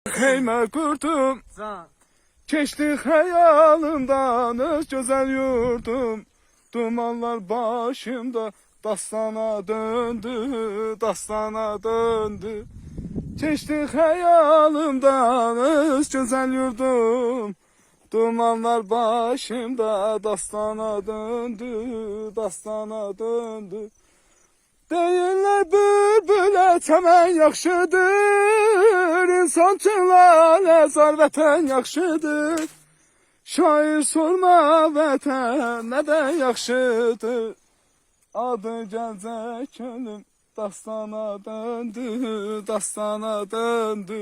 Heymə qurdum, Can. keçdi xəyalımdan öz gözəl yurdum. Dumanlar başımda dastana döndü, dastana döndü. Keçdi xəyalımdan öz gözəl yurdum. Dumanlar başımda dastana döndü, dastana döndü. Deyirlər bülbülə çəmən yaxşıdır, insan üçün laləzar vətən yaxşıdır. Şair sorma vətən nədən yaxşıdır, adı gəlcək ölüm dastana döndü, dastana döndü.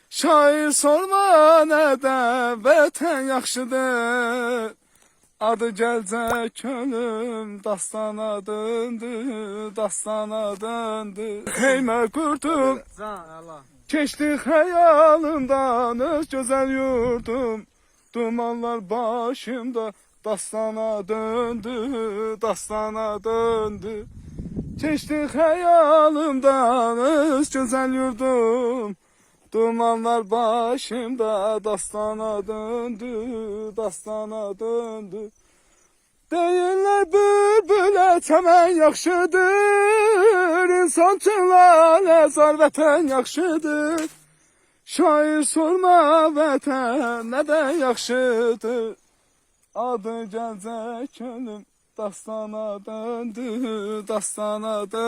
Şair sorma nədən vətən yaxşıdır, adı gəlcək ölüm dastana döndü, dastana döndü. Heymə qurdum, Can Allah. keçdi xəyalımdan öz gözəl yurdum. Dumanlar başımda dastana döndü, dastana döndü. Keçdi xəyalımdan öz gözəl yurdum. Dumanlar başımda dastana döndü, dastana döndü. Deyirlər bülbülə çəmən yaxşıdır, insan üçün laləzar vətən yaxşıdır. Şair sorma vətən nədən yaxşıdır, adı gəlcək ölüm dastana döndü, dastana döndü.